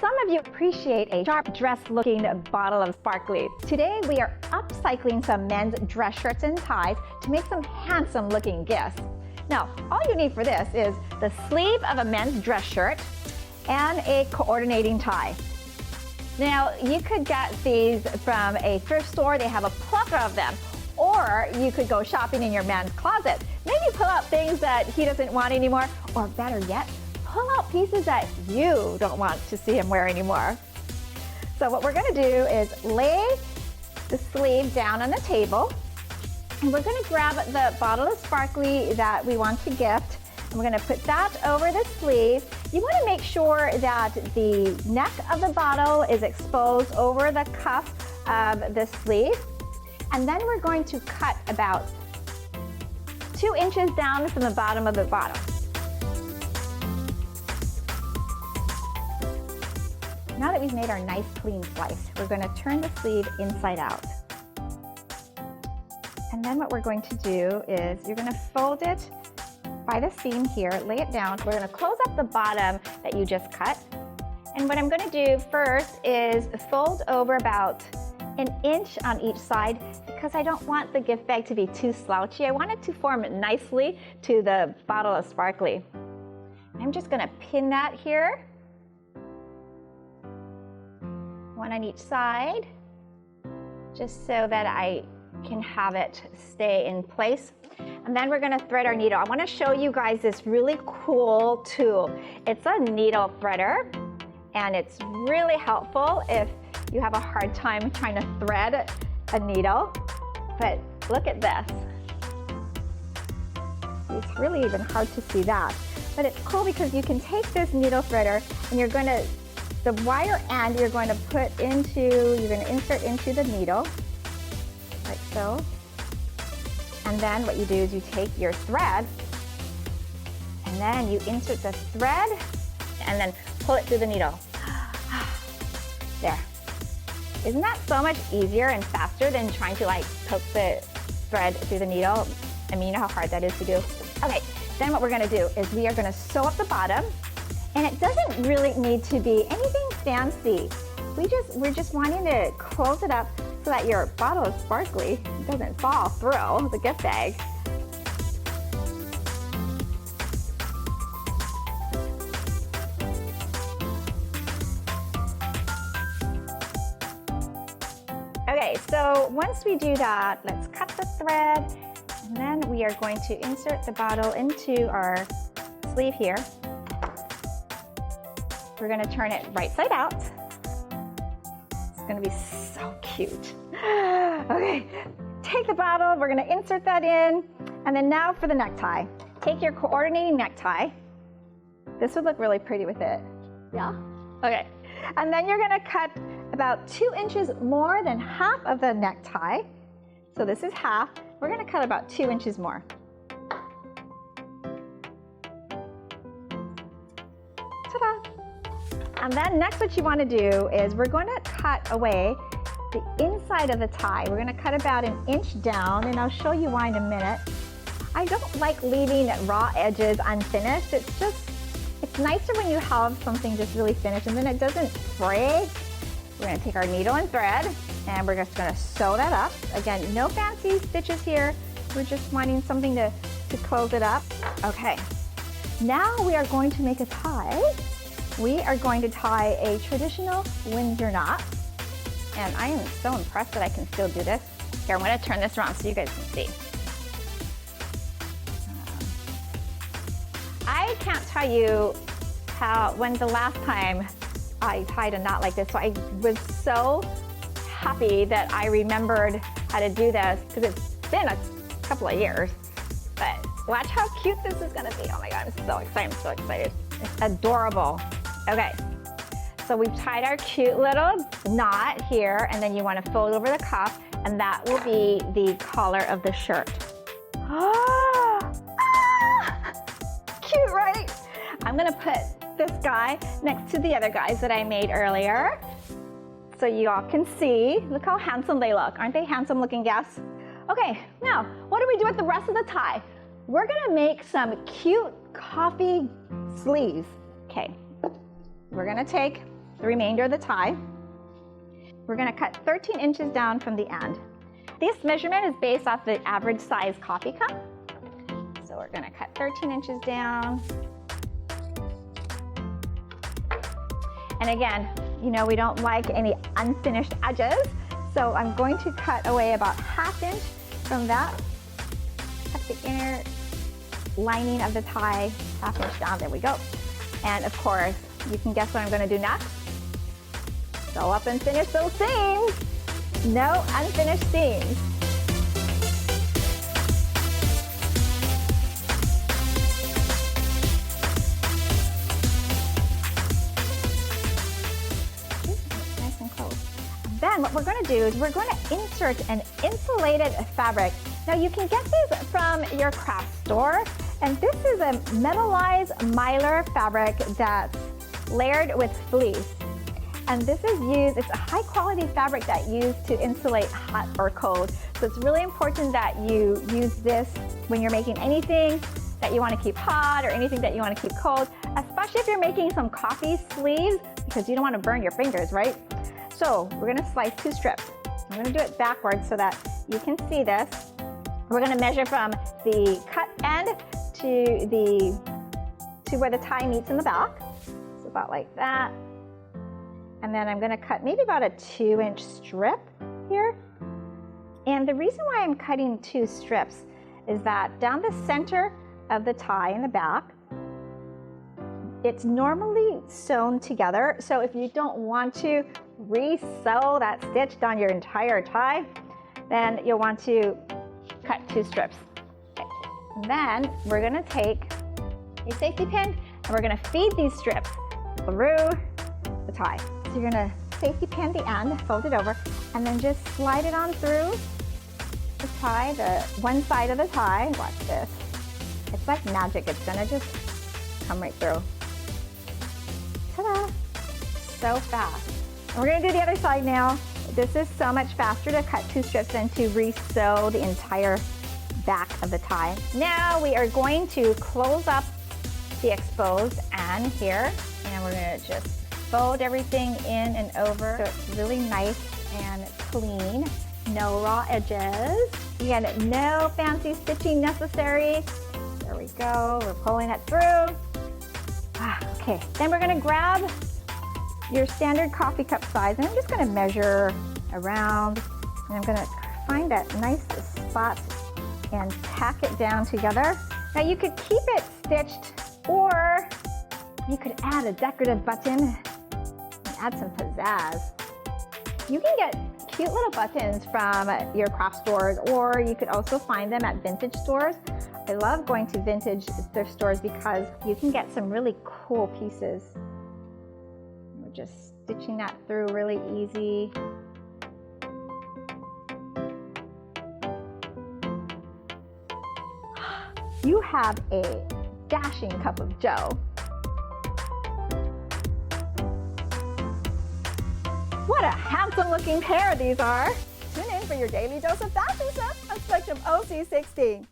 Some of you appreciate a sharp dress-looking bottle of sparkly. Today we are upcycling some men's dress shirts and ties to make some handsome-looking gifts. Now, all you need for this is the sleeve of a men's dress shirt and a coordinating tie. Now, you could get these from a thrift store. They have a plethora of them. Or you could go shopping in your man's closet. Maybe pull out things that he doesn't want anymore, or better yet, pull out pieces that you don't want to see him wear anymore. So what we're gonna do is lay the sleeve down on the table, and we're gonna grab the bottle of sparkly that we want to gift, and we're gonna put that over the sleeve. You wanna make sure that the neck of the bottle is exposed over the cuff of the sleeve. And then we're going to cut about 2 inches down from the bottom of the bottle. Now that we've made our nice clean slice, we're going to turn the sleeve inside out. And then what we're going to do is you're going to fold it by the seam here, lay it down. We're going to close up the bottom that you just cut. And what I'm going to do first is fold over about 1 inch on each side, because I don't want the gift bag to be too slouchy. I want it to form nicely to the bottle of sparkly. I'm just going to pin that here, one on each side, just so that I can have it stay in place. And then we're going to thread our needle. I want to show you guys this really cool tool. It's a needle threader, and it's really helpful if you have a hard time trying to thread a needle. But look at this. It's really even hard to see that. But it's cool because you can take this needle threader and you're going to, the wire end you're going to put into, you're going to insert into the needle, like so. And then what you do is you take your thread and then you insert the thread and then pull it through the needle. There. Isn't that so much easier and faster than trying to like poke the thread through the needle? I mean, you know how hard that is to do. Okay, then what we're gonna do is we are gonna sew up the bottom, and it doesn't really need to be anything fancy. We're just wanting to close it up so that your bottle of sparkly doesn't fall through the gift bag. Okay, so once we do that, let's cut the thread, and then we are going to insert the bottle into our sleeve here. We're going to turn it right side out. It's going to be so cute. Okay, take the bottle, we're going to insert that in, and then now for the necktie. Take your coordinating necktie. This would look really pretty with it. Yeah? Okay, and then you're going to cut about 2 inches more than half of the necktie. So this is half. We're going to cut about 2 inches more. Ta-da! And then next what you want to do is we're going to cut away the inside of the tie. We're going to cut about 1 inch down, and I'll show you why in a minute. I don't like leaving raw edges unfinished. It's nicer when you have something just really finished and then it doesn't fray. We're going to take our needle and thread, and we're just going to sew that up. Again, no fancy stitches here. We're just wanting something to close it up. Okay, now we are going to make a tie. We are going to tie a traditional Windsor knot. And I am so impressed that I can still do this. Here, I'm going to turn this around so you guys can see. I can't tell you when the last time I tied a knot like this. So I was so happy that I remembered how to do this, because it's been a couple of years. But watch how cute this is going to be. Oh my God, I'm so excited. I'm so excited. It's adorable. Okay, so we've tied our cute little knot here, and then you want to fold over the cuff, and that will be the collar of the shirt. Cute, right? I'm going to put this guy next to the other guys that I made earlier, so you all can see. Look how handsome they look. Aren't they handsome looking guests? Okay, now what do we do with the rest of the tie? We're gonna make some cute coffee sleeves. Okay, we're gonna take the remainder of the tie. We're going to cut 13 inches down from the end. This measurement is based off the average size coffee cup. So we're going to cut 13 inches down. And again, you know, we don't like any unfinished edges. So I'm going to cut away about 1/2 inch from that. Cut the inner lining of the tie 1/2 inch down. There we go. And of course, you can guess what I'm going to do next. Sew up and finish those seams. No unfinished seams. Nice and close. Then what we're going to do is we're going to insert an insulated fabric. Now you can get this from your craft store, and this is a metallized mylar fabric that's layered with fleece. And this is used, it's a high quality fabric that used to insulate hot or cold. So it's really important that you use this when you're making anything that you want to keep hot or anything that you want to keep cold, especially if you're making some coffee sleeves, because you don't want to burn your fingers, right? So we're going to slice 2 strips. I'm going to do it backwards so that you can see this. We're going to measure from the cut end to where the tie meets in the back. So about like that. And then I'm going to cut maybe about a 2-inch strip here. And the reason why I'm cutting 2 strips is that down the center of the tie in the back, it's normally sewn together. So if you don't want to re-sew that stitch down your entire tie, then you'll want to cut 2 strips. Okay. And then we're going to take a safety pin and we're going to feed these strips through the tie. So you're going to safety pin the end, fold it over, and then just slide it on through the tie, the one side of the tie. Watch this. It's like magic. It's going to just come right through. Ta-da! So fast. And we're going to do the other side now. This is so much faster to cut 2 strips than to re-sew the entire back of the tie. Now we are going to close up the exposed end here, and we're going to just fold everything in and over so it's really nice and clean. No raw edges. Again, no fancy stitching necessary. There we go. We're pulling it through. Okay, then we're going to grab your standard coffee cup size, and I'm just going to measure around, and I'm going to find that nice spot and tack it down together. Now you could keep it stitched, or you could add a decorative button and add some pizzazz. You can get cute little buttons from your craft stores, or you could also find them at vintage stores. I love going to vintage thrift stores because you can get some really cool pieces. We're just stitching that through really easy. You have a dashing cup of joe. What a handsome looking pair these are. Tune in for your daily dose of fashion stuff on Spectrum OC16.